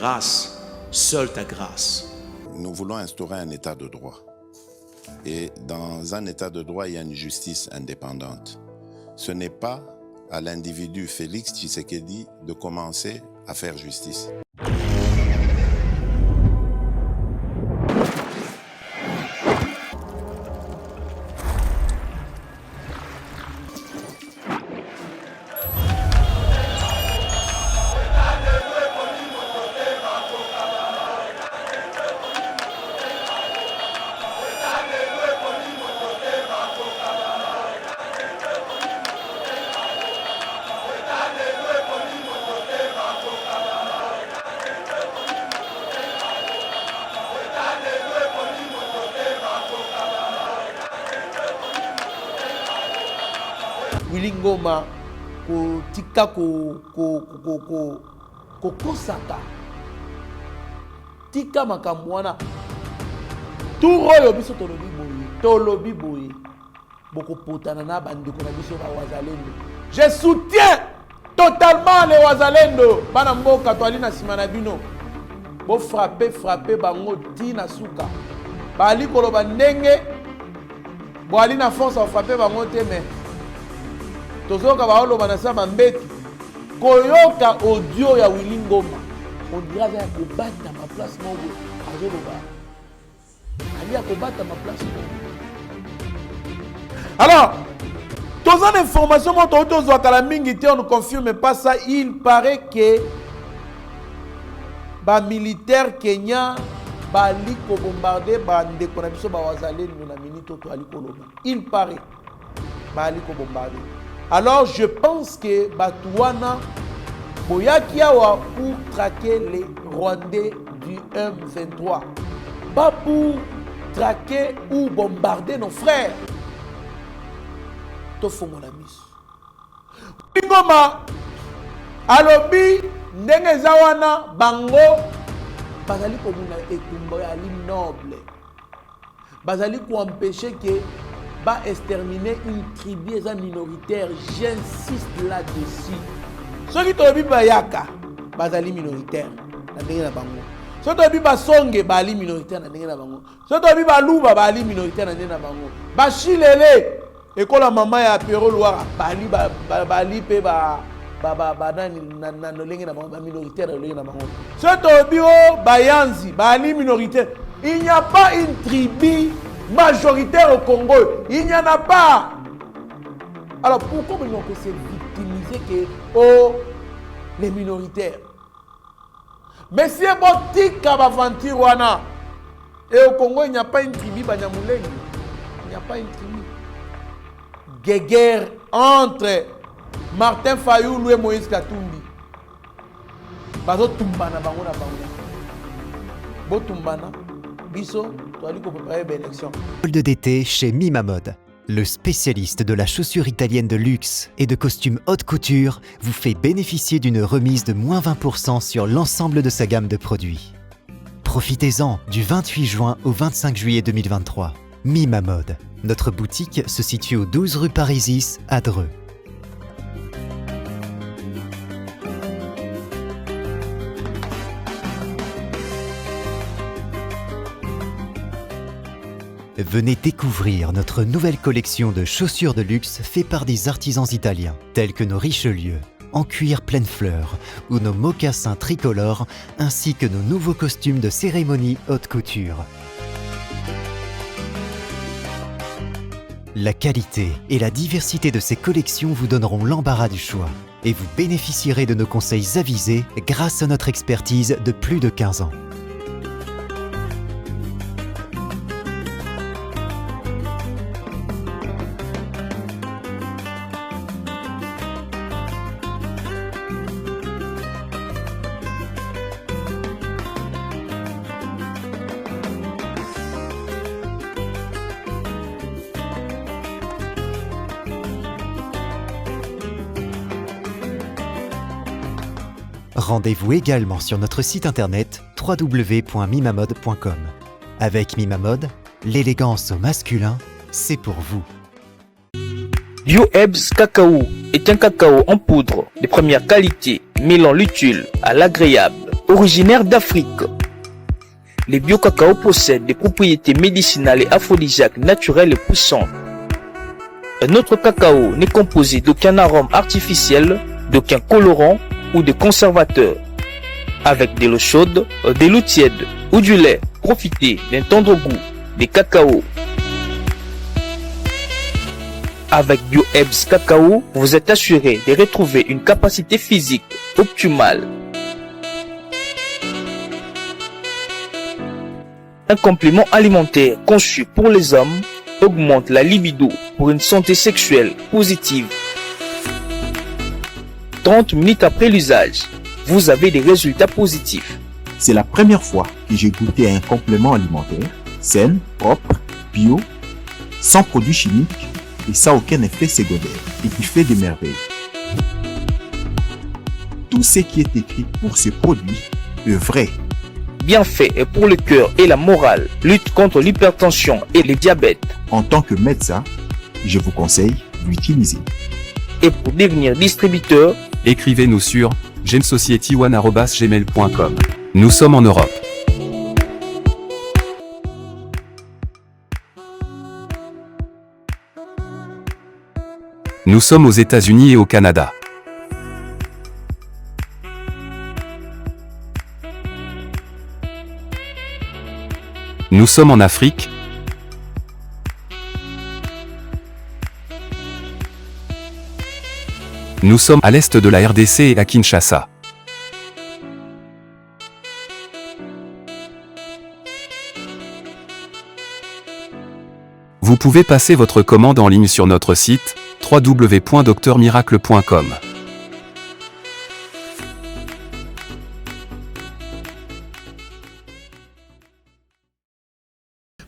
grâce, seule ta grâce. Nous voulons instaurer un état de droit. Et dans un état de droit, il y a une justice indépendante. Ce n'est pas à l'individu Félix Tshisekedi de commencer à faire justice. Willy Ngoma kotika kokosaka tika makambo wana turoyo biso tolobi boye bokopotana na bandeko na biso ba wazalendo. Je soutiens totalement les wazalendo bana mboka to ali na sima na bino bo frapper bango tina suka bali koloba ndenge bo ali na force à frapper bango te mais tozoka baoloba na sama mbeti koyoka audio ya Willy Ngoma on dirait ya kobata ma place moko azoloba ali ya kobata ma place moko. Alors toza na information moto tozwa kala mingi te, on ne confirme pas ça. Il paraît que ba militaire Kenya bali ko bombarder ba ndeko na biso ba wazalendo na minito to ali koloba. Il paraît bali ko bombarder. Alors je pense que Batouana Boyaki awa pour traquer les Rwandais du M23, pas pour traquer ou bombarder nos frères. Tofo mon ami. Ngoma alobi ndenge zawana bango bazali ko muna etumba ya noble. Bazali ko empêcher que va exterminer une tribu minoritaire. J'insiste là-dessus. Ceux qui tobi bayaka bazali minoritaire na ndenge na bango. Ceux qui tobi basonge bali minoritaire na ndenge na bango. Ceux qui tobi baluba bali minoritaire na ndenge na bango. Bashilele ekola mama ya Pero Loire bali pe ba na ndenge na bango ba minoritaire na ndenge na bango. Ceux tobi o bayanzi bali minoritaire. Il n'y a pas une tribu majoritaire au Congo. Il n'y en a pas. Alors pourquoi ils n'ont que se victimiser que les minoritaires? Mais si c'est botique à aventure wana. Et au Congo, il n'y a pas une tribu Banyamulenge. Il n'y a pas une tribu. Guerre entre Martin Fayulu et Moïse Katumbi. Bazo tumbana bango na bango. Bo tumbana. Solde d'été chez Mima Mode. Le spécialiste de la chaussure italienne de luxe et de costumes haute couture vous fait bénéficier d'une remise de moins 20% sur l'ensemble de sa gamme de produits. Profitez-en du 28 juin au 25 juillet 2023. Mima Mode. Notre boutique se situe au 12 rue Parisis à Dreux. Venez découvrir notre nouvelle collection de chaussures de luxe faite par des artisans italiens, tels que nos Richelieu, en cuir pleine fleur, ou nos mocassins tricolores, ainsi que nos nouveaux costumes de cérémonie haute couture. La qualité et la diversité de ces collections vous donneront l'embarras du choix, et vous bénéficierez de nos conseils avisés grâce à notre expertise de plus de 15 ans. Rendez-vous également sur notre site internet www.mimamode.com. Avec Mima Mode, l'élégance au masculin, c'est pour vous. Bio-Ebs Cacao est un cacao en poudre de première qualité, mêlant l'utile à l'agréable. Originaire d'Afrique, les bio-cacao possèdent des propriétés médicinales et aphrodisiaques naturelles et puissantes. Notre cacao n'est composé d'aucun arôme artificiel, d'aucun colorant ou de conservateur. Avec de l'eau chaude, de l'eau tiède ou du lait, profitez d'un tendre goût des cacao. Avec BioHerbs Cacao, vous êtes assuré de retrouver une capacité physique optimale. Un complément alimentaire conçu pour les hommes augmente la libido pour une santé sexuelle positive. 30 minutes après l'usage, vous avez des résultats positifs. C'est la première fois que j'ai goûté à un complément alimentaire sain, propre, bio, sans produits chimiques et sans aucun effet secondaire et qui fait des merveilles. Tout ce qui est écrit pour ce produit est vrai. Bien fait et pour le cœur et la morale, lutte contre l'hypertension et le diabète. En tant que médecin, je vous conseille d'utiliser. Et pour devenir distributeur, écrivez-nous sur gemsociety1@gmail.com. Nous sommes en Europe. Nous sommes aux États-Unis et au Canada. Nous sommes en Afrique. Nous sommes à l'est de la RDC et à Kinshasa. Vous pouvez passer votre commande en ligne sur notre site www.docteurmiracle.com.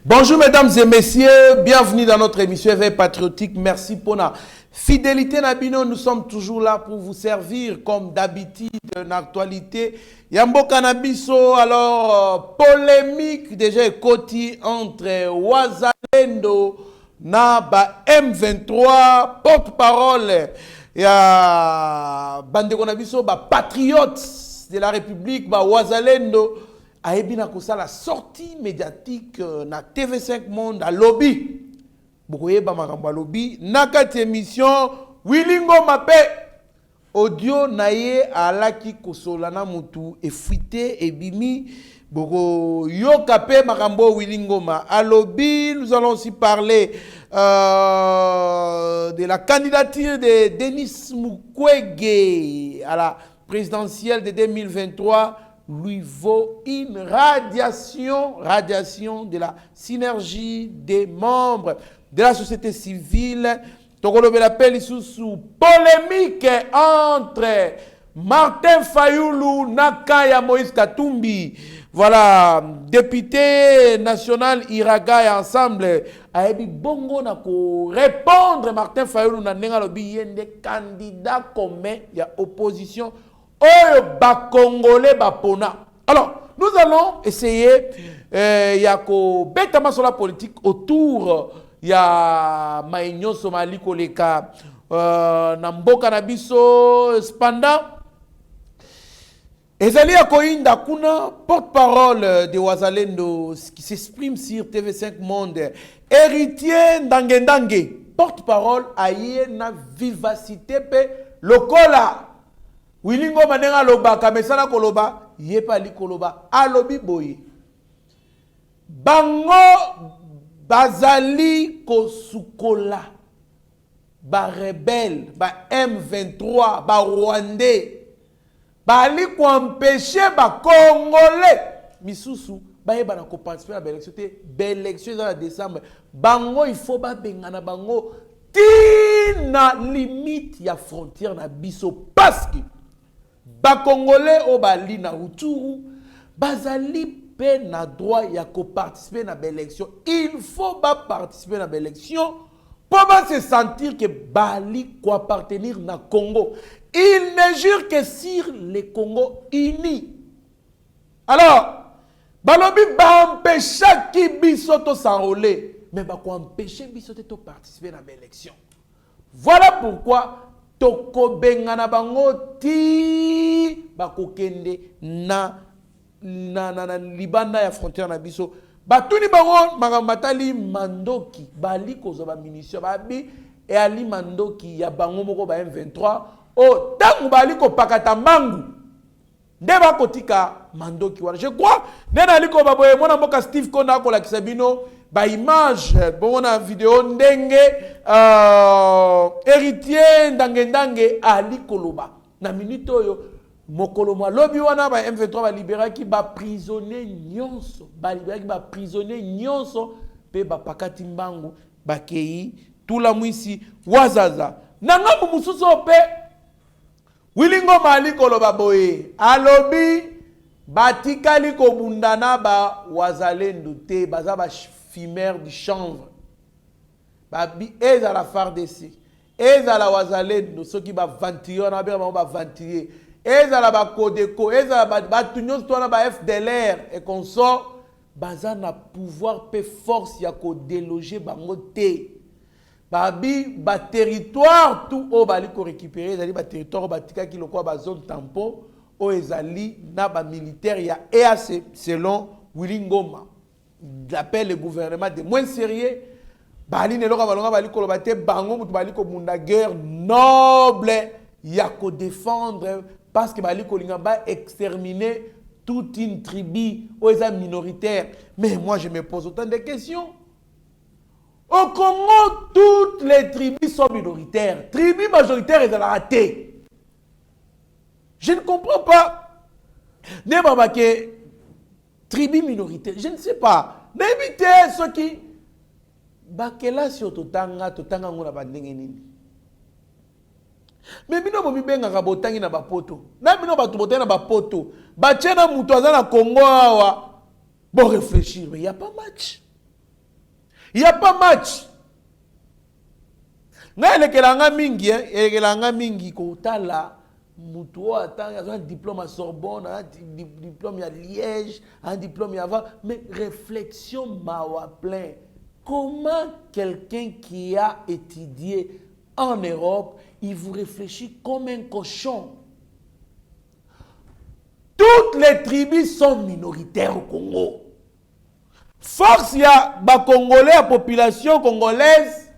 Bonjour mesdames et messieurs, bienvenue dans notre émission Éveil Patriotique. Merci pour la fidélité Nabino. Nous sommes toujours là pour vous servir comme d'habitude en actualité. Yambo Cannabiso, alors polémique déjà côté entre Wazalendo na ba M23, porte-parole ya Bande Cannabiso, ba patriotes de la République, ba Wazalendo. Aebina kosa la sortie médiatique na TV5 Monde à lobby. Bokoyeba makambo lobby nakati émission Wilingo Mape audio naye alaki kosolana mutu efuité ebimi boko yoka pe makambo Wilingo Ma à lobby. Nous allons aussi parler de la candidature de Denis Mukwege à la présidentielle de 2023. Lui vaut une radiation de la synergie des membres de la société civile. Tokolobe l'appel sous polémique entre Martin Fayoulou, Nakaya Moïse Katumbi. Voilà, député national Iraga et ensemble. Aebi bongo na ko répondre Martin Fayoulou na nenga lobi yende candidat commun ya opposition. Oyo ba Congolais ba pona. Alors, nous allons essayer yako betama sur la politique autour ya Maïnyo Somali Koleka Namboka Nabiso cependant Ezali Akoinda Kuna, porte-parole de Wazalendo qui s'exprime sur TV5 Monde, héritier Ndangendange, porte-parole aye na vivacité pe lokola Wilingo manenga loba kamesana koloba yepali koloba alobi boye bango bazali kosukola ba rebelle ba M23 ba Rwandais bali ko empêcher ba Congolais misusu ba yeba na ko participer à l'élection élection en décembre bango il faut ba bengana bango tina limite ya frontière na biso parce que ba Congolais au bali na Rutshuru bazali pe na droit ya ko participer na l'élection. Il faut ba participer na l'élection pour ba se sentir que bali ko appartenir na Congo. Il ne jure que sur les Congo unis. Alors balobi ba empêcher ki biso to s'enrôler mais ba ko empêcher biso to participer na l'élection. Voilà pourquoi toko bengana bango ti bakokende na na libanda ya frontière na biso batuni bango matali mandoki bali kozwa ba munition babi e ali mandoki ya bango moko ba M23 o tangu bali ko pakata mbangu nde bakotika mandoki wana. Je crois nena ali ko baboye mona mboka Steve Konda ko la kisabino ba image bona vidéo ndenge héritier ndange ali koloba na minute oyo mokolo mwa lobi wana ba M23 ba liberaki ba prisonnier nyonso pe ba pakati mbangu bakei tula mwisi wazaza na ngambu mususu pe wilingo mali koloba boye alobi batikali kobundana ba wazalendo te baza ba fumeur du chanvre babi eza la FARDC eza la wazalendo soki ba ventiller na ba ventiller eza la ba Codeco eza ba tunyo tona ba FDLR et consort baza na pouvoir pe force ya ko déloger bango te babi ba territoire tout o bali ko récupérer ezali ba territoire batika ki lokwa ba zone tampon o ezali na ba militaire ya EAC selon Willy Ngoma. D'appelle le gouvernement de moins sérieux bali ne loka balonga bali ko bate bango mutu bali ko munda guerre noble ya ko défendre parce que bali ko linga ba exterminer toute une tribu ou les minoritaires. Mais moi je me pose autant de questions. Au Congo, toutes les tribus sont minoritaires. Tribus majoritaires, ils ont raté. Je ne comprends pas. N'est-ce que tribus minoritaires, je ne sais pas. N'évitez ceux qui... Bakela si totanga ngona bandenge nini. Mais bino bomi benga kabotangi na bapoto. Na bino batu botangi na bapoto. Bachena mutu aza na Congo awa. Bon réfléchir, mais il n'y a pas match. Il n'y a pas match. Na elekelanga mingi kotala mutu atanga un diplôme à Sorbonne, un diplôme à Liège, un diplôme à mais réflexion mawa plein. Comment quelqu'un qui a étudié en Europe, il vous réfléchit comme un cochon? Toutes les tribus sont minoritaires au Congo. Force ya ba Congolais, la population congolaise,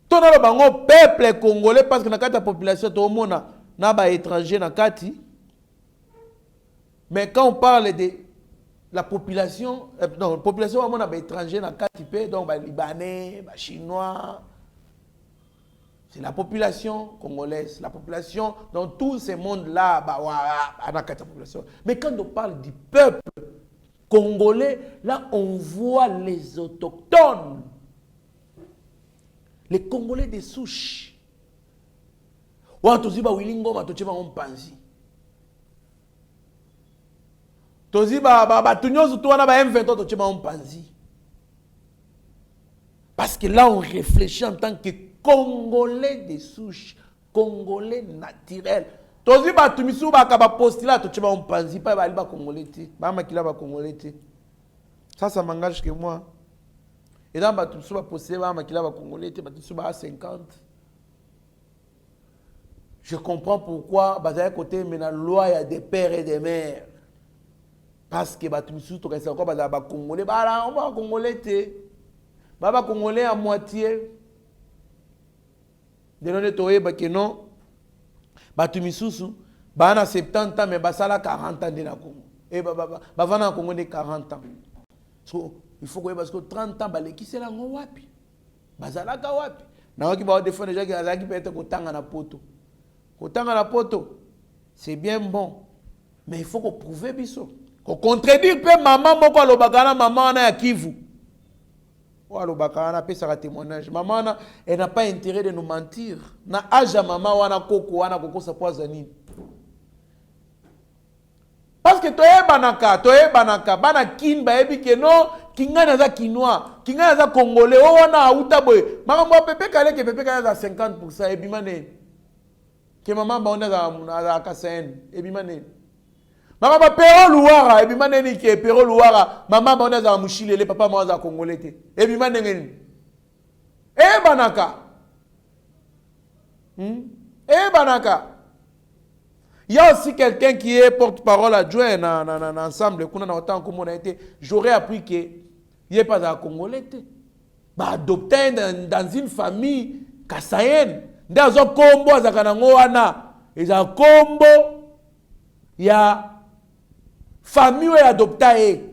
tout le bango peuple congolais parce que na kati la population tout le monde na ba étranger na kati. Mais quand on parle de la population, non, la population vraiment na ba étranger na kati pe donc ba libanais, ba chinois. C'est la population congolaise, la population dans tout ce monde-là, la population. Mais quand on parle du peuple congolais, là on voit les autochtones, les Congolais des souches. Wa toziba wilingo matochema ompanzi. Toziba tunyozu tuana ba M23 tochema ompanzi. Parce que là on réfléchit en tant que Congolais des souches, Congolais naturels. Tozi ba tumisu ba ka ba postila to cheba ompanzi pa ba liba Congolais ti. Ba makila ba Congolais ti. Ça m'engage que moi. Et dans ba tumisu ba postila ba makila ba Congolais ti ba tumisu ba 50. Je comprends pourquoi ba za côté mais la loi ya des pères et des mères. Parce que ba tumisu to ka sa ko ba za ba Congolais ba la on ba Congolais ti. Ba Congolais à moitié. De l'année toyeba que non batu misusu bana 70 ans mais basala 40 ans de na Congo et bavana Congo de 40 ans. So il faut que parce que 30 ans baleki c'est la ngo wapi bazala ka wapi na waki ba défendre déjà que azaki peut être kotanga na poto c'est bien bon mais il faut qu'on prouve biso qu'on contredire pe maman moko alobakana maman na ya Kivu. Témoignage. Maman, elle n'a pas intérêt de nous mentir. Na aja maman wana koko sa poisonine. Parce que banaka bana kin ba ebi ke no kinga za kinois, kinga za congolais o wana auta boy. Maman pepe kale ke pepe kale za 50% ebi mané. Ke maman ba ona za kasen ebi mané. Maman ba pero luara ebi maneni ke pero luara maman ba ona za mushilele papa mo za congolais te ebi manengeni banaka Il y a aussi quelqu'un qui est porte-parole adjoint dans l'ensemble. J'aurais appris qu'il n'y a pas de Congolais. Adopté dans une famille kassaïenne. Dans un combo, il y a un combo. Il y a famille qui est adoptée.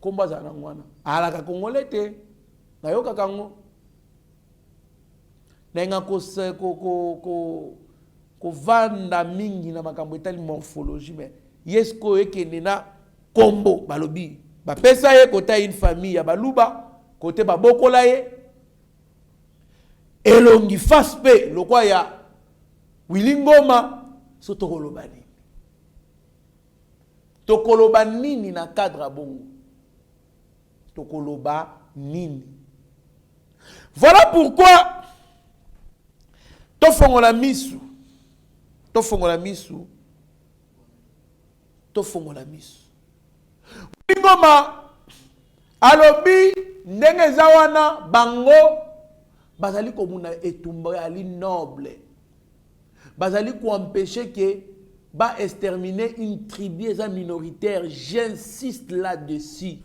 Combo, il y a un Congolais. Il y a un Congo. Kovanda mingi na makambo etali morphologie mais yesko ekende na kombo balobi ba pesa ye kota une famille ya baluba côté ba bokola ye elongi faspe lokwa ya Wilingoma so tokoloba nini na cadre bongo tokoloba nini. Voilà pourquoi tofongola misu Wilingoma alobi ndenge zawana bango bazali komuna etumba ali noble bazali ko empêcher que ba exterminer une tribu eza minoritaire. J'insiste là-dessus.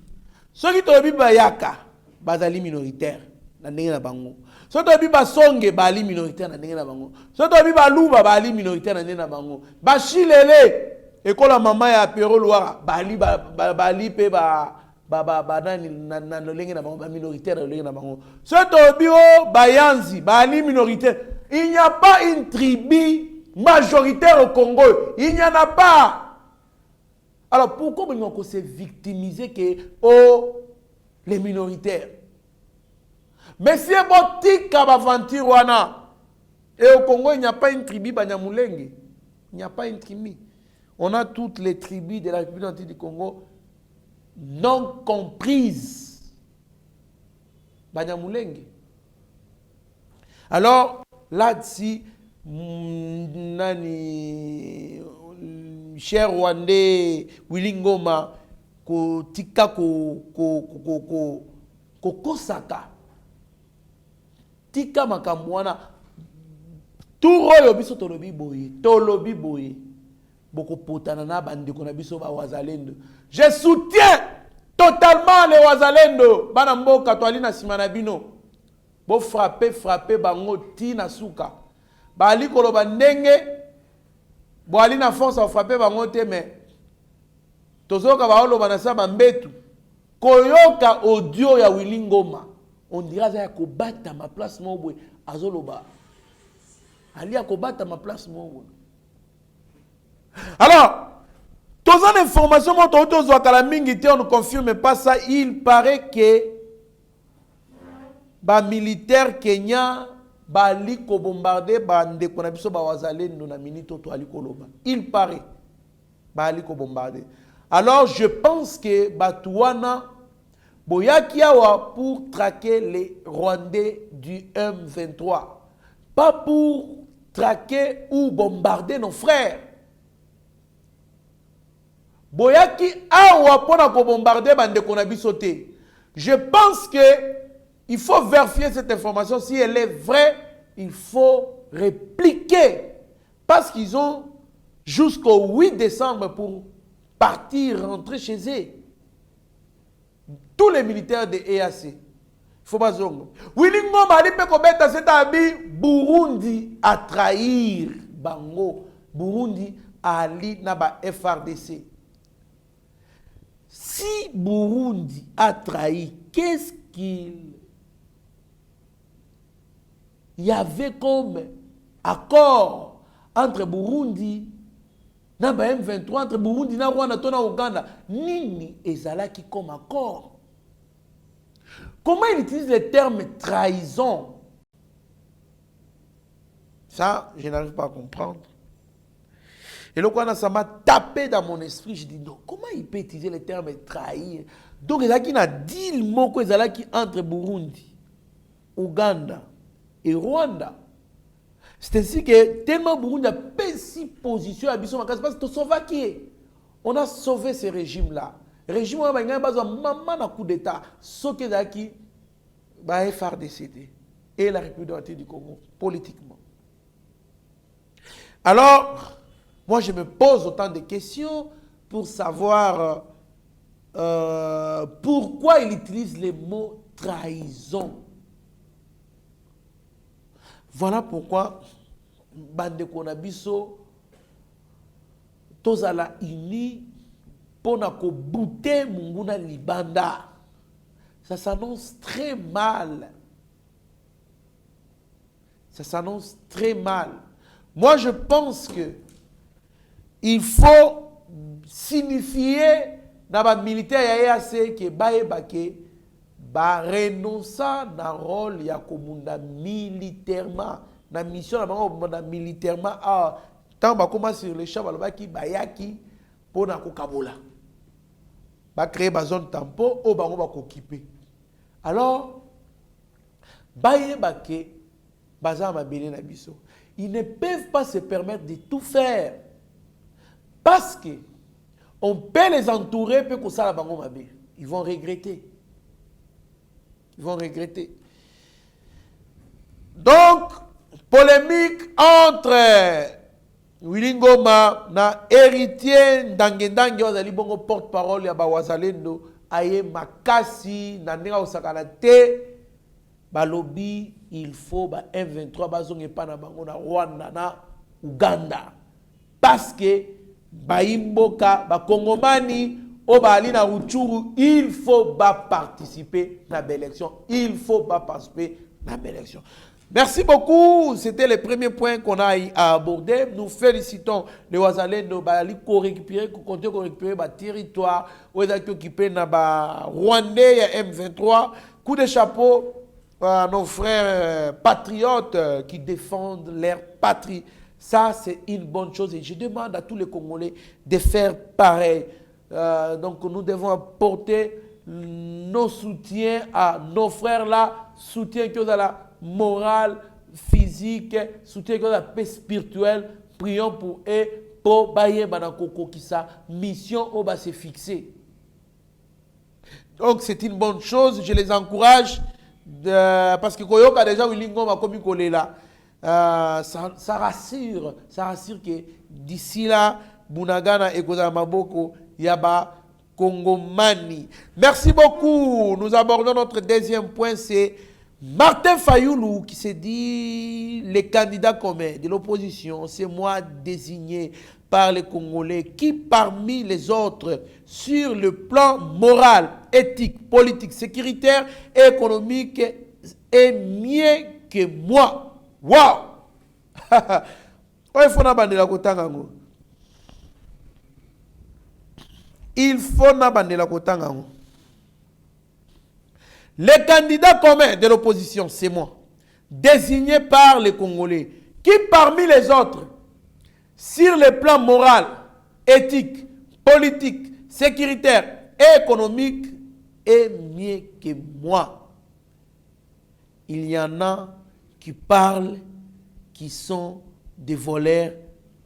Ceux qui tobi bayaka bazali minoritaire na ndenge na bango. So to bi basonge bali minoritaire na ndenge na bango. So to bi baluba bali minoritaire na ndenge na bango. Ba chilele ekola mama ya Pero Loire bali pe nani na lolenge na bango ba minoritaire na lolenge na bango. So to bi o bayanzi bali minoritaire. Il n'y a pas une tribu majoritaire au Congo. Il n'y en a pas. Alors pourquoi on se victimiser que les minoritaires? Mais si on tika aventure wana et au Congo il n'y a pas une tribu Banyamulenge. Il n'y a pas une tribu. On a toutes les tribus de la République du Congo non comprises. Banyamulenge. Alors là-dessus nani cher Rwandais Wilingoma ko tika ko kosaka tika makambo wana tout oyo biso tolobi boye boko potana na bandeko na biso ba wazalendo. Je soutiens totalement les wazalendo bana mboka twali na simana bino bo frapper bango tina suka bali koloba ndenge bo ali na force à frapper bango te mais tozoka baoloba na sa bambetu koyoka audio ya Wilingoma on dira ça kobata ma place mobwe azoloba ali akobata ma place mobwe. Alors tous en information moto tozo kala mingi te on ne confirme pas ça. Il paraît que ba militaire Kenya bali ko bombarder bande ko na biso ba wazalendo na minito to ali koloba. Il paraît bali ko bombarder. Alors je pense que Batouana boyaki awa pour traquer les Rwandais du M23, pas pour traquer ou bombarder nos frères. Boyaki awa pona ko bombarder bande ko na biso te. Je pense que il faut vérifier cette information. Si elle est vraie, il faut répliquer. Parce qu'ils ont jusqu'au 8 décembre pour partir, rentrer chez eux. Tous les militaires de EAC. Il faut pas zongo. Wilingoma ali pe kobeta cet abi Burundi a trahir bango. Burundi ali na ba FRDC. Si Burundi a trahi, qu'est-ce qu'il y avait comme accord entre Burundi na ba M23, entre Burundi na Rwanda to na Uganda? Nini ezalaki comme accord? Comment il utilise le terme trahison? Ça, je n'arrive pas à comprendre. Et le quoi, ça m'a tapé dans mon esprit. Je dis non, comment il peut utiliser le terme trahir? Donc, il y a qui n'a dit le mot entre Burundi, Ouganda et Rwanda. C'est ainsi que tellement Burundi a pris si position à Bissau, parce que on a sauvé ce régime-là. Le régime a besoin d'un coup d'État, ce qui est qui va faire décéder. Et la République du Congo, politiquement. Alors, Moi, je me pose autant de questions pour savoir pourquoi il utilise le mot trahison. Voilà pourquoi bandeko na biso tozala uni pona ko bouter munguna libanda. Ça s'annonce très mal. Ça s'annonce très mal. Moi, je pense que il faut signifier dans les militaires EAC que baebake ba renoncer na rôle ya komunda militairement na mission na bango militairement tant ba commence sur les champs balobaki bayaki pona ko kabola ba créer ba zone tampon o bango ba occuper. Alors baebake baza mabele na biso, ils ne peuvent pas se permettre de tout faire parce que on peut les entourer peu que ça la bango mabe. Ils vont regretter. Ils vont regretter. Donc, polémique entre Willy Ngoma na héritier Ndangendange ozali bongo porte-parole ya Bawazalendo aye makasi na ndinga osakana te balobi il faut ba M23 bazonge pa na bango na Rwanda na Uganda parce que baimboka ba Kongomani au Bali na Rutshuru, il faut pas participer à l'élection. Il faut pas participer à l'élection. Merci beaucoup. C'était le premier point qu'on a à aborder. Nous félicitons les Wazalendo Bali pour récupérer, pour compter pour récupérer le territoire. Où ils ont occupé na Rwandais M23. Coup de chapeau à nos frères patriotes qui défendent leur patrie. Ça, c'est une bonne chose. Et je demande à tous les Congolais de faire pareil. Donc nous devons apporter nos soutiens à nos frères là, soutien que dans la morale, physique, soutien que dans la paix spirituelle. Prions pour eux, pour bailler banakoko qui sa mission au bas se fixer. Donc c'est une bonne chose, je les encourage parce que Koyoka déjà Wilingo m'a commis collé là. Ça rassure que d'ici là, Bunagana et Koza Maboko Yaba Kongomani. Merci beaucoup. Nous abordons notre deuxième point, c'est Martin Fayoulou qui s'est dit le candidat commun de l'opposition. C'est moi désigné par les Congolais qui parmi les autres sur le plan moral, éthique, politique, sécuritaire et économique est mieux que moi. Waouh! Il faut n'abandonner la kotangango. Il faut n'abandonner la kotangango. Le candidat commun de l'opposition, c'est moi, désigné par les Congolais, qui parmi les autres, sur le plan moral, éthique, politique, sécuritaire et économique, est mieux que moi. Il y en a qui parlent, qui sont des voleurs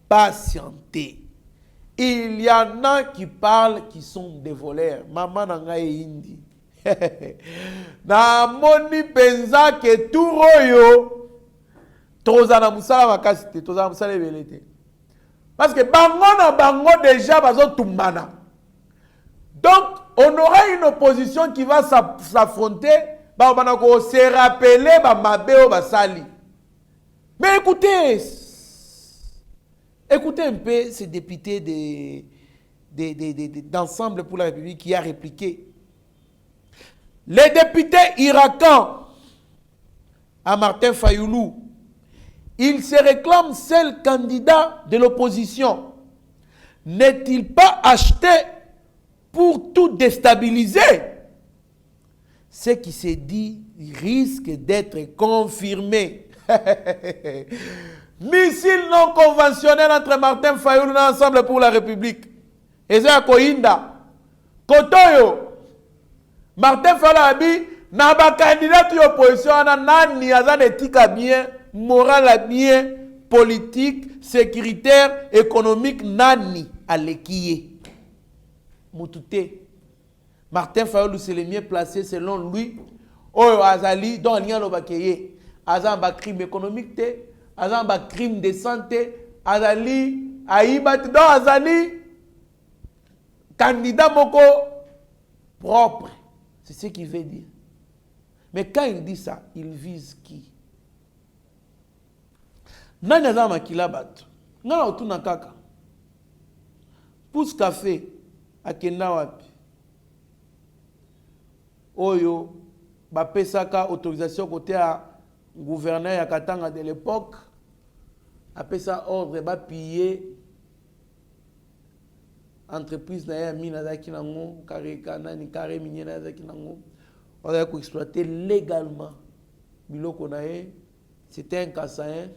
patientés. Il y en a qui parlent, qui sont des voleurs. Maman nangaye indi. Na moni penza ke turoyo. Tozana musala makasite, tozana musala belete. Parce que bango na bango déjà bazo tumbana. Donc on aura une opposition qui va s'affronter, ba banako se rappeler ba mabeo basali. Mais écoutez un peu ces députés d'Ensemble pour la République qui a répliqué. Les députés irakans à Martin Fayoulou, il se réclame seul candidat de l'opposition. N'est-il pas acheté pour tout déstabiliser? Ce qui s'est dit risque d'être confirmé. Missile non conventionnel entre Martin Fayoulou et Ensemble pour la République. Et ça, Koinda. Kotoyo. Martin Fayoulou a dit, n'a pas candidat de l'opposition, nani azan éthique bien, morale bien, politique, sécuritaire, économique, nani à l'équier. Moutouté. Martin Fayoulou, c'est le mieux placé selon lui. Oyo Azali, dans l'Union Lobakeye. Azan ba crime économique, azan ba crime de santé, azali aïbat dans azali candidat moko propre. C'est ce qu'il veut dire. Mais quand il dit ça, il vise qui? Nani aza makila bato. Ngana otuna kaka. Pousse café akenda wapi. Oyo bapesaka autorisation côté à gouverneur ya Katanga de l'époque. Apesa ordre ba piller entreprise na ya mina zaki nango kareka nani kare minier na zaki nango. On a exploité légalement biloko na ye. C'était un Kassaïen.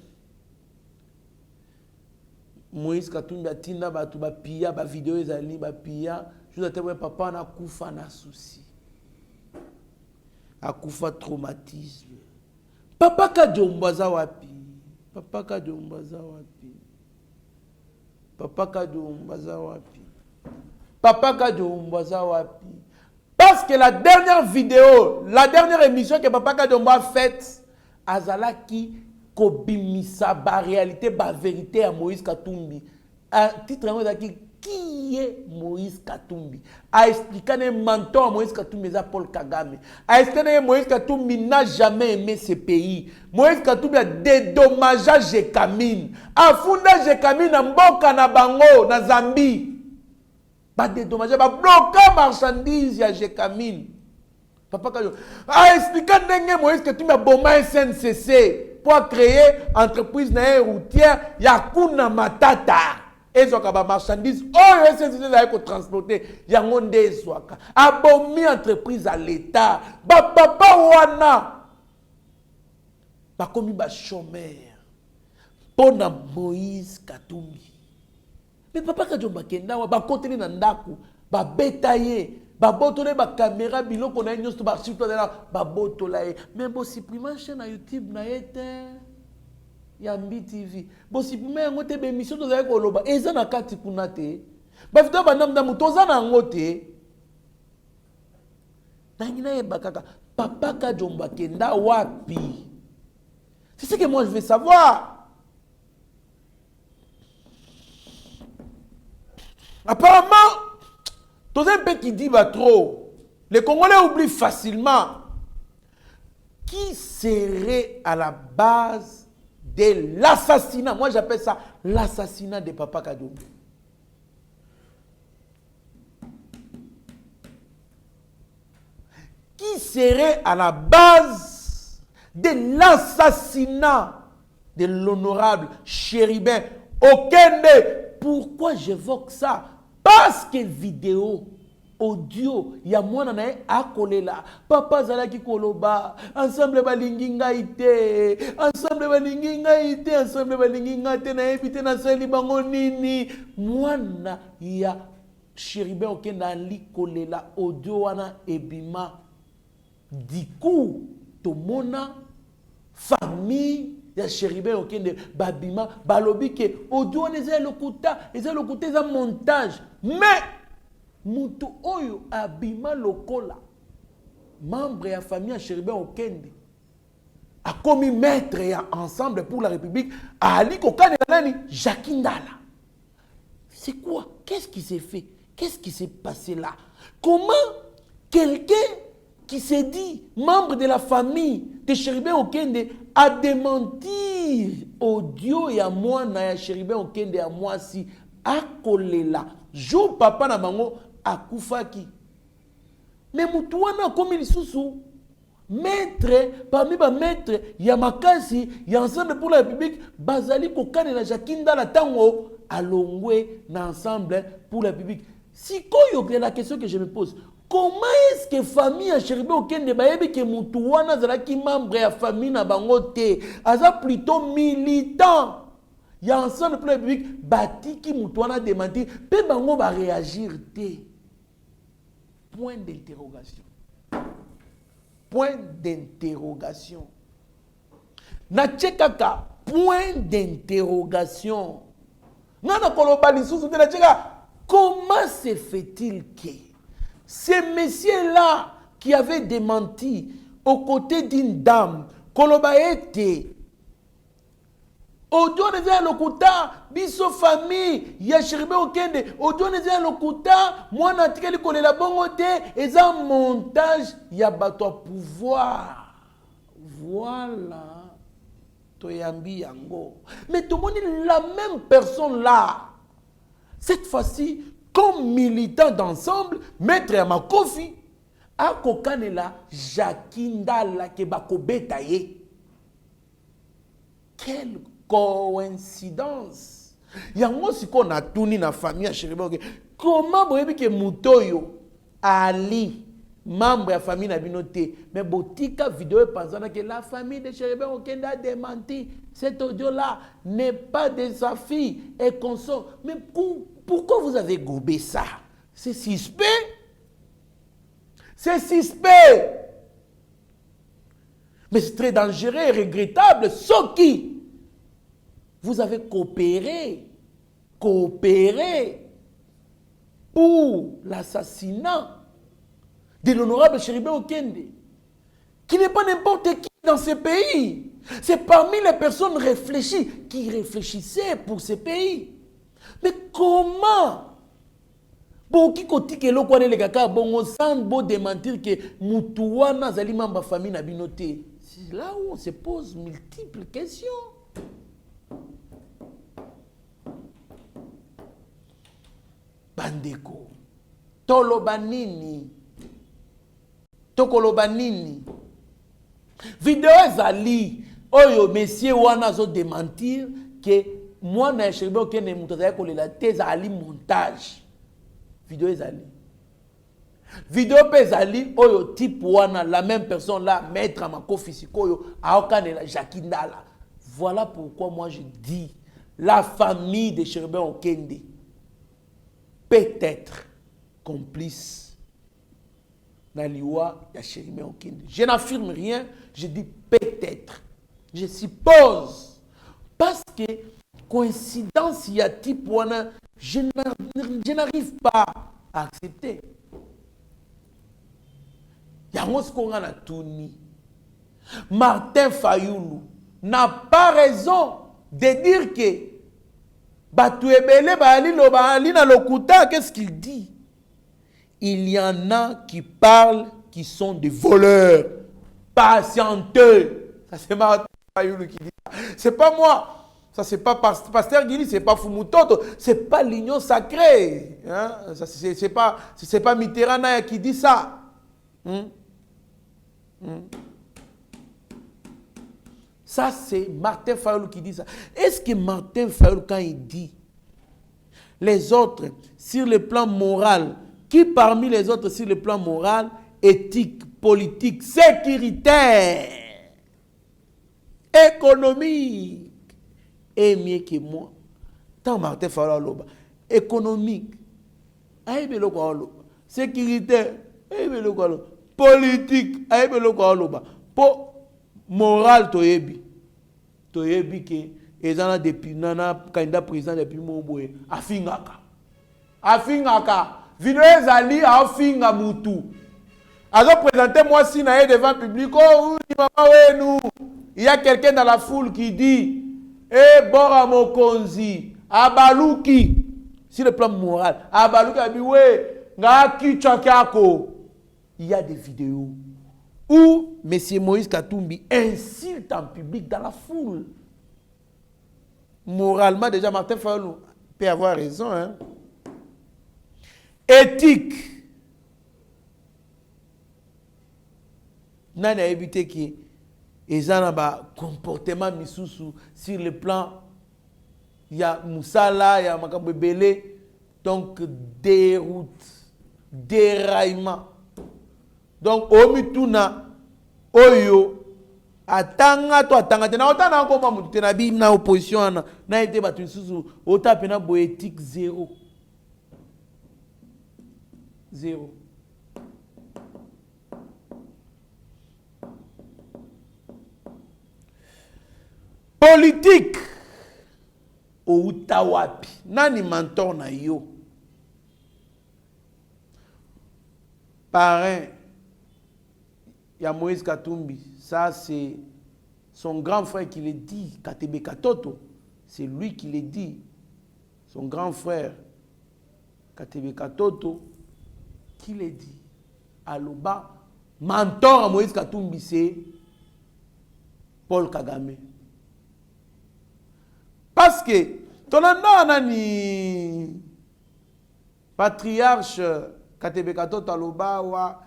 Moïse Katumbi atinda batu ba pilla ba vidéo ezali ba pilla juste tellement papa na kufa na souci. Akufa traumatisme. Papa Kadjombaza wapi? Papa Kadjombaza wapi? Papa Kadjombaza wapi? Papa Kadjombaza wapi? Parce que la dernière vidéo, la dernière émission que Papa Kadjomba a faite, azalaki kobimisa ba réalité, ba vérité à Moïse Katumbi. Un titre qui est Moïse Katumbi? A expliqué un mentor à Moïse Katumbi, c'est Paul Kagame. A expliqué que Moïse Katumbi n'a jamais aimé ce pays. Moïse Katumbi a dédommagé Jekamine. A fondé Jekamine na mboka na bango, na Zambie. Ba dédommagé, ba bloqué marchandise ya Jekamine. Papa Kajo a expliqué que Moïse Katumbi a bomba SNCC pour créer entreprise na routière Yakuna Matata. Et so kaba marchandise oh SNCC za ko transporter yango ndezwaka abomi entreprise à l'état ba papa wana ba komi ba chômeur pona Moïse Katumbi. Mais papa Kadjomba kenda wa ba konteli na ndako ba betaye ba botole ba caméra biloko na nyonso ba surtout ba botola ye mais bo supprimer chaîne na YouTube na yete Yambi TV. Bon, si vous avez une émission, vous avez une émission. Vous avez une émission. Papa Kadjomba kenda wapi? C'est ce que moi je veux savoir. Apparemment, tous un peu qui dit trop. Les Congolais oublient facilement. Qui serait à la base de l'assassinat? Moi j'appelle ça l'assassinat de Papa Kadjomba. Qui serait à la base de l'assassinat de l'honorable Chéribin Okende? Pourquoi j'évoque ça? Parce que vidéo, audio, ya mwana na ye akolela. Papa zalaki koloba, ensemble balingi ngai te, ensemble balingi ngai te, ensemble balingi ngai te, na ebite na sali bango nini. Mwana ya Chéribin Okende ali kolela audio wana ebima. Du coup, tomona famille ya Chéribin Okende babima balobi ke audio wana eza lokuta, eza montage. Mais mutu oyo abima lokola membre ya famille ya Chéribin Okende a commis maître ya Ensemble pour la République ali kokane nani Jacques Ndala. C'est quoi? Qu'est-ce qui s'est fait? Qu'est-ce qui s'est passé là? Comment quelqu'un qui s'est dit membre de la famille de Chéribin Okende a démenti audio ya mwana ya Chéribin Okende ya mwasi akolela jo papa na bango akufaki? Mais mutu wana komi lisusu maître parmi ba maître ya makasi ya Ensemble pour la République bazali kokane na Jacques Ndala tango alongwe na Ensemble pour la République. Si koyo la question que je me pose, comment est-ce que famille ya Chéribin Okende bayebi ke mutu wana zalaki membre ya famille na bango te, aza plutôt militant ya Ensemble pour la République batiki mutu wana démentir pe bango ba réagir te? Point d'interrogation. Point d'interrogation. Na tchekaka point d'interrogation. Nana koloba lisusu te na tcheka. Comment se fait-il que ce monsieur-là qui avait démenti aux côtés d'une dame, koloba ete audio neza lokuta biso famille ya Chérubin Okende audio neza lokuta mwana tikeli kolela bongo te eza montage ya bato pouvoir. Voilà toyambi yango mais tout le monde est la même personne là cette fois-ci comme militant d'ensemble maître ya makofi akokanela Jakindala ke bakobeta ye. Quelle coïncidence. Yango siko na tuni na famille ya Chérubin Okende. Comment boyebi ke mutoyo ali membre ya famille na binoté mais botika vidéo pensant que la famille de Chérubin Okende a démenti cet audio là n'est pas de sa fille et consort. Mais pourquoi vous avez gobé ça? C'est suspect. C'est suspect. Mais c'est très dangereux et regrettable. Ce qui vous avez coopéré pour l'assassinat de l'honorable Chérubin Okende, qui n'est pas n'importe qui dans ce pays. C'est parmi les personnes réfléchies qui réfléchissaient pour ce pays. Mais comment Boki kotike lo kwa le kaka bongo sans beau démentir que mutuwana zali mamba famille na binoté. C'est là où on se pose multiples questions. Bandeko tolobanini tokolobanini vidéo ezali oyo monsieur wana zo démentir que moi na Chérubin Okende mutaza kolela teza ali montage. Vidéo ezali. Vidéo ezali oyo type wana la même personne là maître makofi sikoyo aokanela Jakindala. Voilà pourquoi moi je dis la famille de Chérubin Okende peut être complice dans l'iwa de Chérubin Okende. Je n'affirme rien, je dis peut-être. Je suppose parce que coïncidence il y a type wana je n'arrive pas à accepter. Yango skonga na tuni. Martin Fayoulou n'a pas raison de dire que batu ebele bali na lokuta, qu'est-ce qu'il dit? Il y en a qui parlent qui sont des voleurs, patienteux. Ça c'est Martin Fayoulou qui dit ça. C'est pas moi. Ça, c'est pas Pasteur Guili, c'est pas Fumutoto, c'est pas l'union sacrée. Hein? C'est pas Mitterrand qui dit ça. Ça, c'est Martin Fayoulou qui dit ça. Est-ce que Martin Fayoulou, quand il dit les autres sur le plan moral, qui parmi les autres sur le plan moral, éthique, politique, sécuritaire, économique, est mieux que moi? Tant Martin Fayoulou, économique, sécuritaire, politique, pour moral, toyebi que ezana depuis nana candidat président depuis Moboye afingaka vidéo ezali afinga mutu azo présenter moi si na devant public. Oh maman wenu, il y a quelqu'un dans la foule qui dit eh bora mokonzi abaluki sur le plan moral abaluki abi we nga kichwa kyako. Il y a des vidéos où M. Moïse Katumbi insulte en public dans la foule. Moralement, déjà, Martin Fayoulou peut avoir raison. Hein? Éthique. Nani a évité que les gens ont un comportement misusu sur le plan. Il y a Moussala, il y a Makambo Belé. Donc, déroute, déraillement. Donc, omituna oyo atanga to atanga tena otana ko mamutu tena bi na opposition na été batu susu otape na boétique zéro politique o utawapi nani mentor na yo parrain. Il y a Moïse Katumbi, ça c'est son grand frère qui le dit, Katebe Katoto. c'est lui qui l'a dit. Son grand frère, Katebe Katoto, qui l'a dit. Aloba, mentor à Moïse Katumbi, c'est Paul Kagame. Parce que, ton ni patriarche Katebe Katoto Aloba,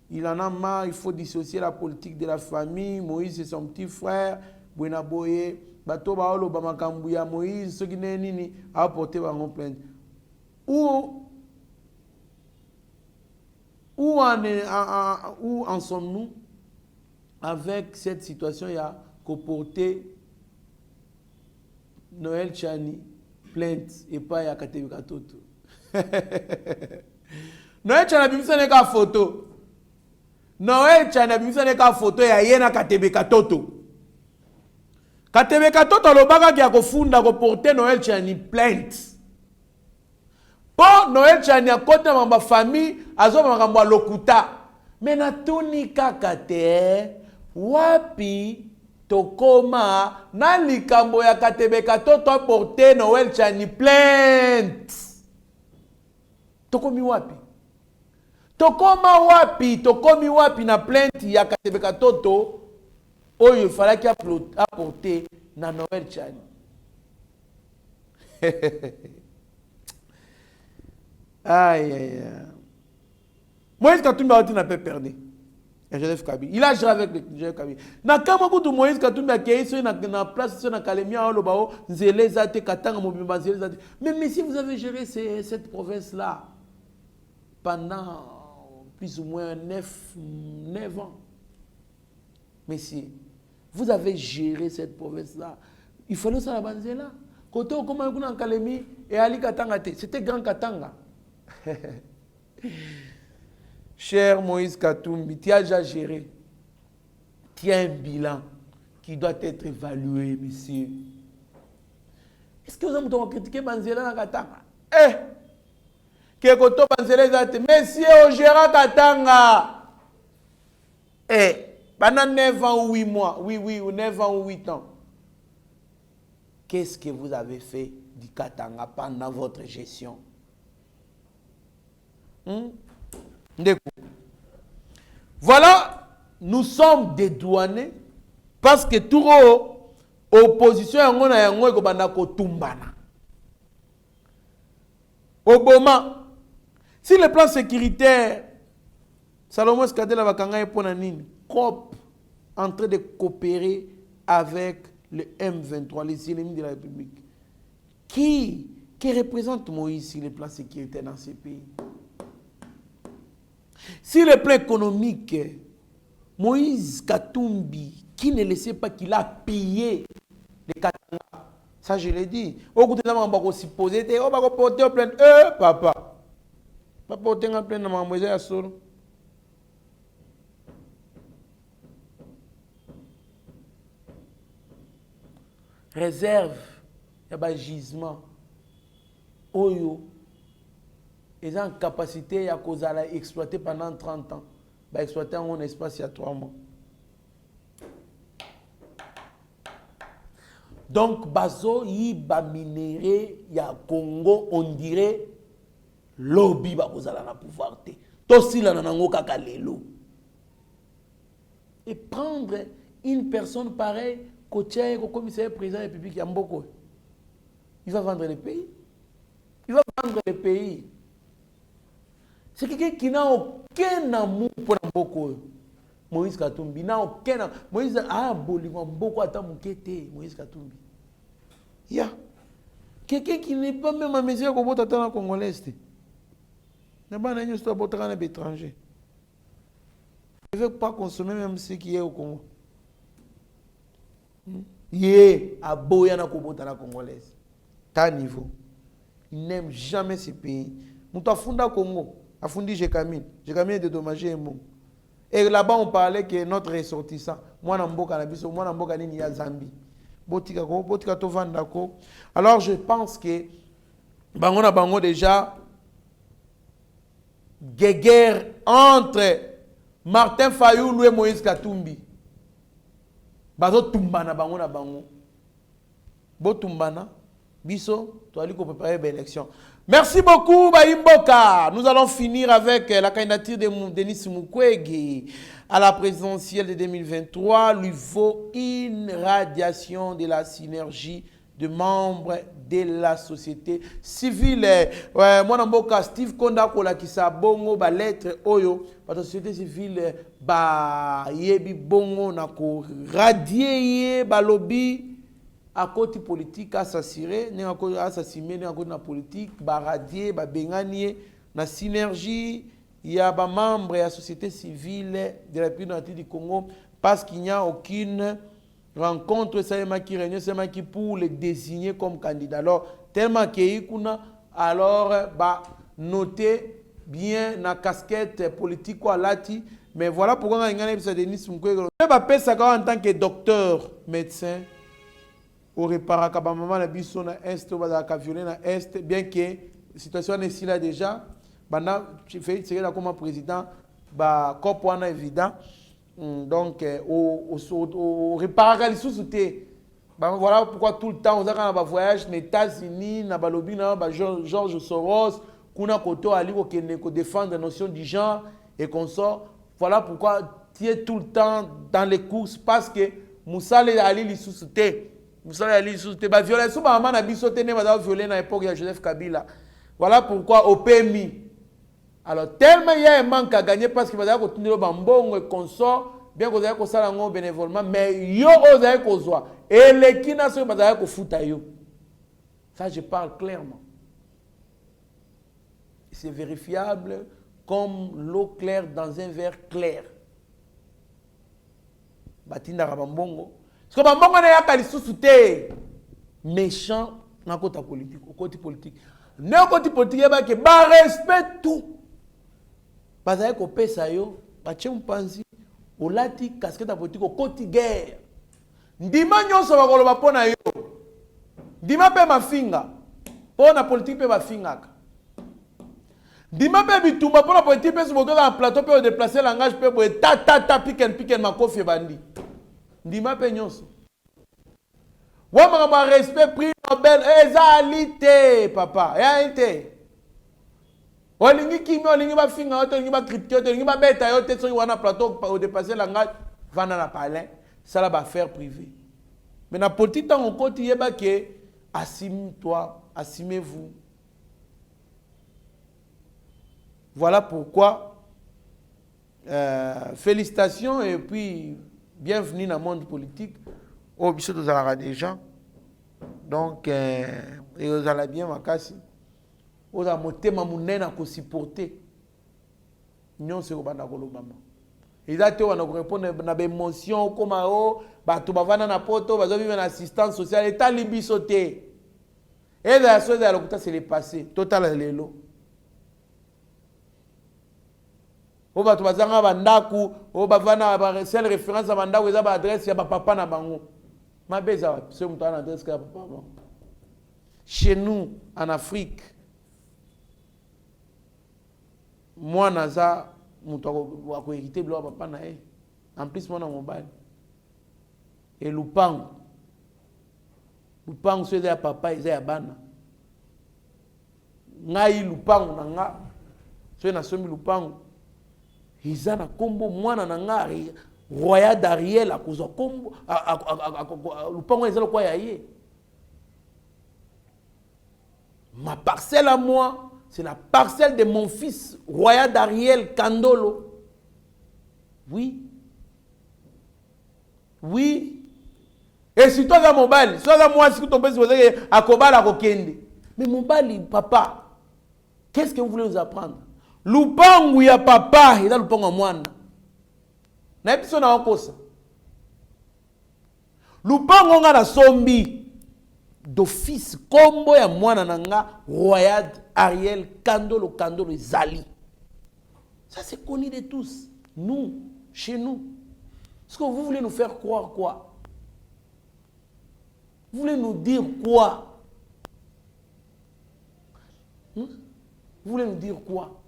il en a marre, il faut dissocier la politique de la famille. Moïse et son petit frère, Bouenaboye, Bato Baolo Bamakambuya, Moïse, ceux qui n'ont ni a apporté en plainte. Où en sommes-nous avec cette situation? Il y a qu'au porter Noël Chani plainte et pas il y a Katebe Katoto. Noël Chani a mis une photo. Noël Chani a mis une photo et il y a Katebe Katoto. Katebe Katoto le baga qui a kofunda ko porter Noël Chani plainte. Pour Noël Chani a côté ma famille azo makambo lokuta. Mais na tuni kakate wapi tokoma na likambo ya Katebe Katoto porter Noël Chani plainte. Tokomi wapi? Tokoma wapi? Tokomi wapi na plainte ya Katebe Katoto? Oyo il fallait qu'il apporte na Noël Chani. Aïe, aïe, aïe. Moïse Katumbi a été un peu perdu. Et Joseph Kabila. Il a joué avec Joseph Kabila. Na kama kutu Moïse Katumbi a créé na place sur na Kalemia Olobao, Nzele Zate Katanga Mobimba Nzele Zate. Mais si vous avez géré cette province-là pendant plus ou moins 9 ans, messieurs, vous avez géré cette province-là. Il fallait ça la banzela. Quand on commence à Kalemi et Ali Katanga, c'était Grand Katanga. Cher Moïse Katumbi, tu as déjà géré. Tu as un bilan qui doit être évalué, monsieur. Est-ce que vous avez critiqué Banzela dans Katanga? Que Banzela zate, monsieur, au gérant Katanga. Pendant 9 ans ou 8 mois, oui, ou 9 ans ou 8 ans, qu'est-ce que vous avez fait du Katanga pendant votre gestion? Voilà, nous sommes dédouanés parce que tout opposition est Obama, si le plan sécuritaire, Salomon Skadela Vakanga est pour Nanine, COP en train de coopérer avec le M23, les ennemis de la République. Qui représente Moïse sur le plan sécuritaire dans ces pays? Sur le plan économique, Moïse Katumbi, qui ne laissait pas qu'il a pillé les Katanga. Ça, je l'ai dit. Au bout de temps, on va aussi poser, on va porter en plein. Papa. On va porter en plein dans ma maison à solo. Réserve, il y a un gisement. Oyo. Ils ont une capacité à exploiter pendant 30 ans. Bah, exploiter en un espace il y a 3 mois. Donc, bazo yiba minéré, il y a Congo, on dirait lobby ba kozala na pouvoir te. Tosi la nanango kaka lelo. Et prendre une personne pareille, côtier, au commissaire président de la République, Yamboko, il va vendre le pays. Il va vendre le pays. C'est quelqu'un qui n'a aucun amour pour Mboko. Moïse Katumbi n'a aucun amour. Moïse a aboli Mboko à Tamukete. Moïse Katumbi. Il y a quelqu'un qui n'est pas même à mesure qu'on vote à la Congolaise. Il n'y a pas de histoire pour un étranger. Il ne veut pas consommer même ce qui est au Congo. Il est à Boyana à la Congolaise. T'as niveau. Il n'aime jamais ce pays. Nous avons fondé Congo. A fondé Jekamine. Jekamine est dédommagé un mot. Et là-bas, on parlait que notre ressortissant, moi, je suis à Zambie. Alors, je pense que Bango Bango déjà guerre entre Martin Fayulu et Moïse Katumbi. Bazo Tumbana Bango na Bango. Botumbana, biso, tu as dit qu'on préparer l'élection. Merci beaucoup, Baimboka. Nous allons finir avec la candidature de Denis Mukwege à la présidentielle de 2023. Lui faut une radiation de la synergie de membres de la société civile. Moi, Namboka, Steve Konda, qui sa bongo, ba lettre oyo, la société civile, ba yebi bongo, nako radier, ba lobby. À côté politique, assassiné, assassiné, à côté politique, baradier, benganie, na synergie, il y a des membres de la société civile de la République du Congo parce qu'il n'y a aucune rencontre, qui réunion, qui pour les désigner comme candidat. Alors, tellement qu'il y a, alors, notez bien la casquette politique ou lati, mais voilà pourquoi on a un Denis Mukwege. Je m'appelle ça en tant que docteur, médecin. Au réparer à maman na biso na est ou bazaka violé na est bien que situation est ici là déjà bana fait c'est là comme président ba corps wana évident donc au réparer les sous-soutés voilà pourquoi tout le temps on a un voyage aux États-Unis na balobi na ba George Soros kuna koto ali ko défendre la notion du genre et qu'on sort voilà pourquoi tu es tout le temps dans les courses parce que Moussa ali les sous-soutés. Vous savez, la violence, maman a bisoté, violé à l'époque de Joseph Kabila. Voilà pourquoi au PMI. Alors, tellement il y a un manque à gagner parce qu'il va continuer le bambon et consort, bien que vous avez ça bénévolement, mais yo vous avez qu'on et les qui n'a pas qu'on fout à yo. Ça, je parle clairement. C'est vérifiable comme l'eau claire dans un verre clair. Batinda Rabambongo. Parce que Bambongo n'a pas les méchant dans le côté politique. Au côté politique. Dans le côté politique, il y a que respect tout. Parce que vous avez ça, vous avez au lati casquette politique au côté guerre. Ndima nyonso bakoloba pona yo. Ndima pe mafinga. Pona politique pe mafinga. Ndima pe bitumba pona politique pe soboto dans plateau pe déplacer langage pe bo ta piken makofi bandi. Ndima pe nyonso. Wa mama respect prix Nobel ezalité papa. Ezalité. Olingi kimi olingi ba finga olingi ba critiquer olingi ba beta yo te so wana plateau pour dépasser langage vana na palais ça la ba faire privé. Mais na politique tant on côté yeba que assume-toi, assumez-vous. Voilà pourquoi félicitations et puis bienvenue dans le monde politique. Au biso de Zalara déjà. Donc, vous allez bien, ma casse. Vous avez monté ma mounène à supporter. Nous sommes au Banagolobama. Ils ont répondu à des émotions comme tu vas dans la poto, tu vas vivre une assistance sociale. Et tu as libissoté. Et la chose c'est le passé. Total, c'est l'eau. Tu vas dans la bandaku, tu vas dans la seule référence à la bandaku, tu as l'adresse, il y a papa na bango. Ma beza, c'est mon adresse que papa. Chez nous, en Afrique, moi, naza, mon toit a hérité de papa na. En plus, moi, na mon bal. Et Lupang, c'est à papa, il est à bana. Ngai Lupang, nanga, c'est na somi Lupang. Ils ont un combo, moi, nanga. Royal d'Ariel à cause de combo le pango est là quoi yaye ma parcelle à moi c'est la parcelle de mon fils Royal d'Ariel Kandolo oui et si toi dans mon bal soit dans moi si tu tombes sur à Kobala Kokende mais mon bal papa qu'est-ce que vous voulez nous apprendre Lupangu ya papa il a Lupangu mwana na episode na okosa lupango nga na sombi d'office kombo ya mwana nanga Royal Ariel Kandolo Zali. Ça c'est connu de tous. Nous, chez nous. Est-ce que vous voulez nous faire croire quoi? Vous voulez nous dire quoi? Vous voulez nous dire quoi?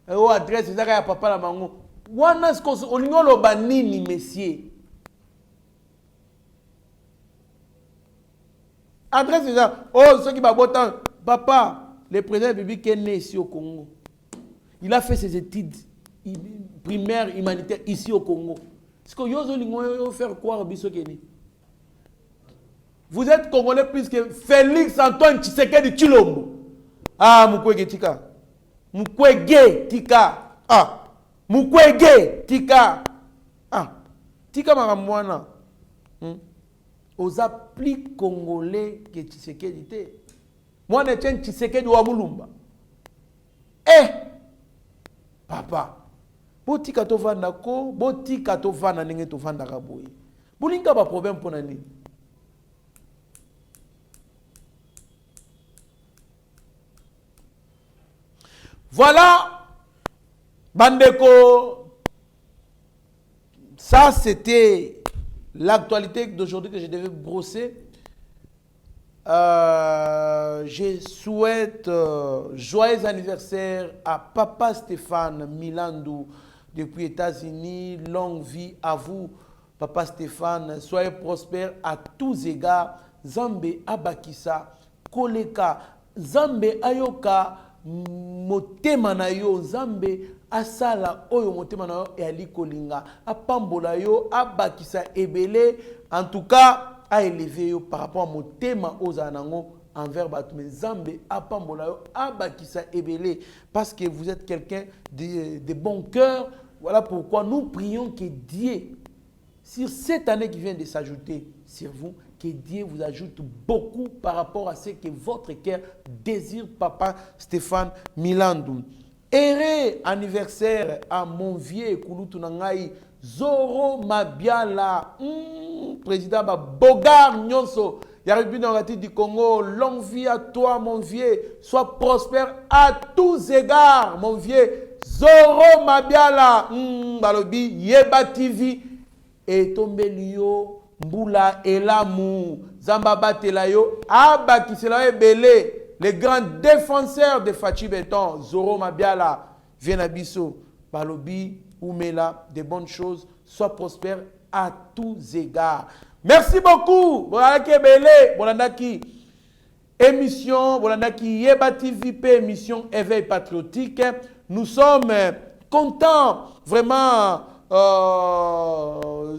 Oh adresse ça ya papa la mango. Wana sko olingolo banini messieurs. André César, oh, ceux qui m'abotent, papa, le président Bibi qui est né ici au Congo, il a fait ses études primaires humanitaires ici au Congo. Est-ce que vous allez faire quoi, Bisso Keni? Vous êtes Congolais plus que Félix Antoine Tshisekedi Tshilombo. Ah, Mukwege Tika. Mukwege Tika. Ah, Mukwege Tika. Ah, Tika Maramwana. Aux applis congolais que Tshisekedi était. Moi, je tiens Tshisekedi wa Mulumba. Eh, papa, botika to vanda ko, botika to vanda nenge to vanda kaboyi. Bolinga ba problème pour nani. Voilà, Bandeko. Ça, c'était l'actualité d'aujourd'hui que je devais brosser. Je souhaite joyeux anniversaire à Papa Stéphane Milandou depuis les États-Unis. Longue vie à vous, Papa Stéphane. Soyez prospère à tous égards. Zambe Abakisa, Koleka, Zambe Ayoka, motema na yo, Zambe asala oyo motema na yo e ali kolinga, apambola yo, abakisa ebele, en tout cas, a élevé yo par rapport à motema ozanango envers Batume. Zambe apambola yo, abakisa ebele, parce que vous êtes quelqu'un de bon cœur. Voilà pourquoi nous prions que Dieu, sur cette année qui vient de s'ajouter sur vous, que Dieu vous ajoute beaucoup par rapport à ce que votre cœur désire, Papa Stéphane Milandou. Heureux anniversaire à mon vieux Kouloutou Nangaï, Zoro Mabiala, président Bogar Nyonso, République du Congo. Longue vie à toi, mon vieux. Sois prospère à tous égards, mon vieux. Zoro Mabiala, Balobi, Yeba TV, et Tombelio. Mbula Elamu, Zambaba Telayo, Abba Kiselayo Belé, les grands défenseurs de Fachi Beton, Zoro Mabiala, Vienabiso, Balobi, Oumela, des bonnes choses, sois prospère à tous égards. Merci beaucoup, Bolandaki Belé, Bolandaki émission, Bolandaki Yeba TV, émission Éveil patriotique. Nous sommes contents, vraiment.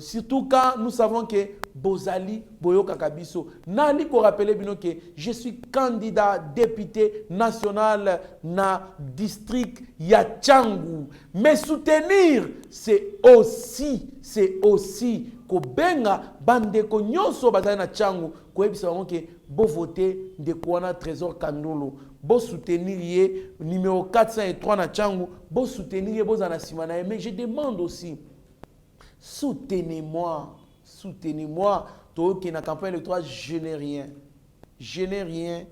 Surtout quand nous savons que Bozali Boyoka Kabiso Nali ko rappeler bino que je suis candidat député national na district ya Tchangu. Mais soutenir c'est aussi ko benga bande ko nyonso bazali na Tchangu ko ebisa bango que bo voter de kwana Trésor Kandolo, bo soutenir ye numéro 403 na Tchangu, bo soutenir ye bozana simana. Mais je demande aussi, soutenez-moi. Toi qui na campagne électorale, je n'ai rien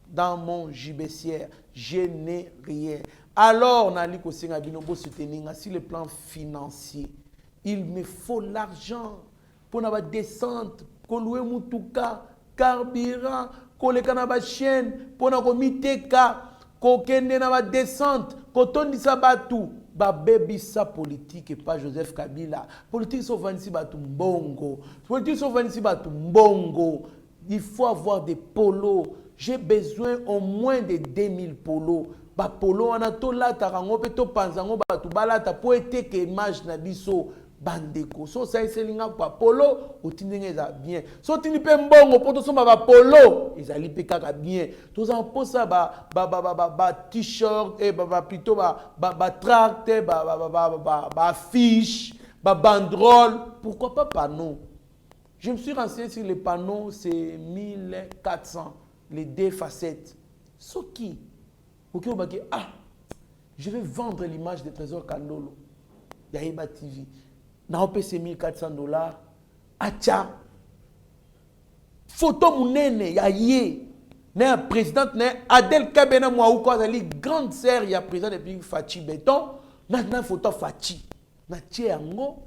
dans mon gibecière, je n'ai rien. Alors nali ko senga bino bo soutenir sur le plan financier. Il me faut l'argent pour na ba descente, ko louer mutuka, carburant, ko leka na ba chaîne, pour na ko miteka, ko kende na ba descente, ko tondisa batu. Ba baby sa politique et pas Joseph Kabila. Politique sauf vanisi batu mbongo. Politique sauf vanisi batu mbongo. Il faut avoir des polos. J'ai besoin au moins de 2000 polos. Ba polo wana to lata rango pe to panzango batu balata po ete ke image na biso bandeko. So ça eselinga pa polo otindenge za bien. So tindi pe mbongo poto so ba polo ezali pe kaka bien. To za posa ba t-shirt et plutôt ba tract ba affiche, ba banderole, pourquoi pas panneau. Je me suis renseigné sur les panneaux, c'est 1400 les deux facettes. So qui OK, je vais vendre l'image de Trésor Kandolo. Yaheba TV. Na opé $1,400. Acha. Photo mounene ya ye. Na présidente na Adel Kabena Mouaouko azali grande sœur ya président depuis Fachi Beton. Na photo Fachi. Na tie yango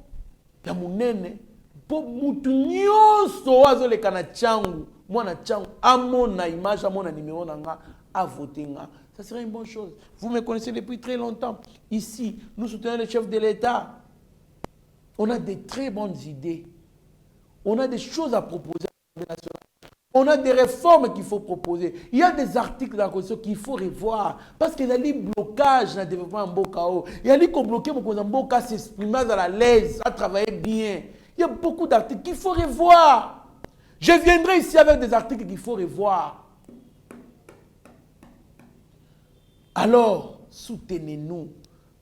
ya mounene. Po mutu nyonso azoleka na Tchangu. Mwana Tchangu amona image, amona numéro nanga a voter nga. Ça serait une bonne chose. Vous me connaissez depuis très longtemps. Ici, nous soutenons le chef de l'État. On a des très bonnes idées. On a des choses à proposer à l'Assemblée nationale. On a des réformes qu'il faut proposer. Il y a des articles dans la Constitution qu'il faut revoir. Parce qu'il y a des blocages dans le développement en Bokao. Il y a des bloqués pour que Mboka s'exprime à la l'aise, à travailler bien. Il y a beaucoup d'articles qu'il faut revoir. Je viendrai ici avec des articles qu'il faut revoir. Alors, soutenez-nous.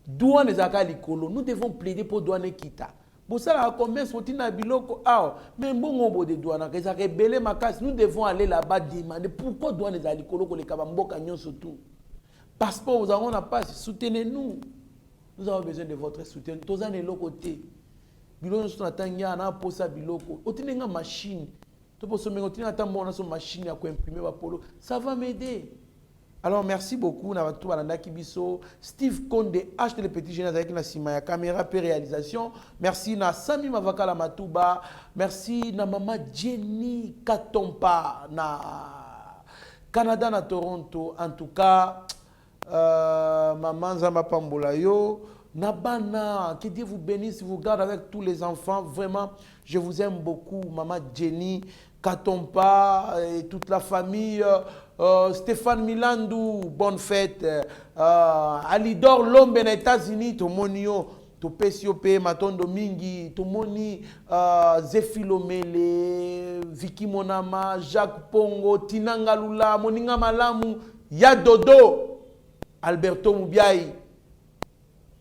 Douane les Akalikolo, nous devons plaider pour Douane Kita. Pour ça, combien sont-ils dans Biloko? Mais bon, de Douane, nous devons aller là-bas demander pourquoi Douane les Akalikolo, les Kabambo Canyon surtout. Passeport, nous avons la passe, soutenez-nous. Nous avons besoin de votre soutien. Tous les côté. Biloko, nous attendons, on a posé Biloko. On a une machine. On machine à imprimer polo. Ça va m'aider. Alors merci beaucoup Navatou Balanda Kibiso, Steve Konde, acheter les petits jeunes avec la Simaya caméra et réalisation. Merci na Sami Mavakala Matouba, merci na Mama Jenny Katompa na Canada na Toronto. En tout cas, Maman Zamba Pambolayo, Nabana, que Dieu vous bénisse, vous garde avec tous les enfants. Vraiment, je vous aime beaucoup, Maman Jenny Katompa et toute la famille. Stéphane Milandou, bonne fête. Alidor Lombe aux États-Unis, Tomonio, Topesiope, Matondo Mingi, Tomoni, Zefilomele, Vicky Monama, Jacques Pongo, Tinanga Lula, Moninga Malamu, Yadodo, Alberto Mubiai,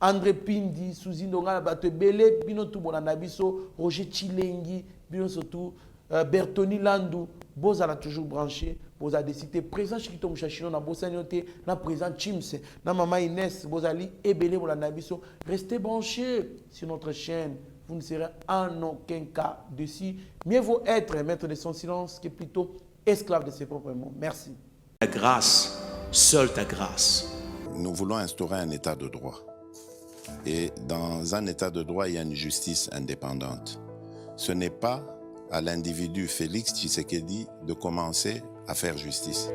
André Pindi, Souzino Batebele, Bino Tumonana Biso, Roger Chilengi, Bino surtout, Bertoni Landou, Bozala toujours branché. Vous avez décidé présent chez Tom Chachino na Bossanioté, na présent Chims, na Maman Inès, Bozali et Belé Nabiso. Restez branchés sur notre chaîne. Vous ne serez en aucun cas dessus. Mieux vaut être maître de son silence que plutôt esclave de ses propres mots. Merci. Ta grâce, seule ta grâce. Nous voulons instaurer un état de droit. Et dans un état de droit, il y a une justice indépendante. Ce n'est pas à l'individu Félix Tshisekedi de commencer à faire justice.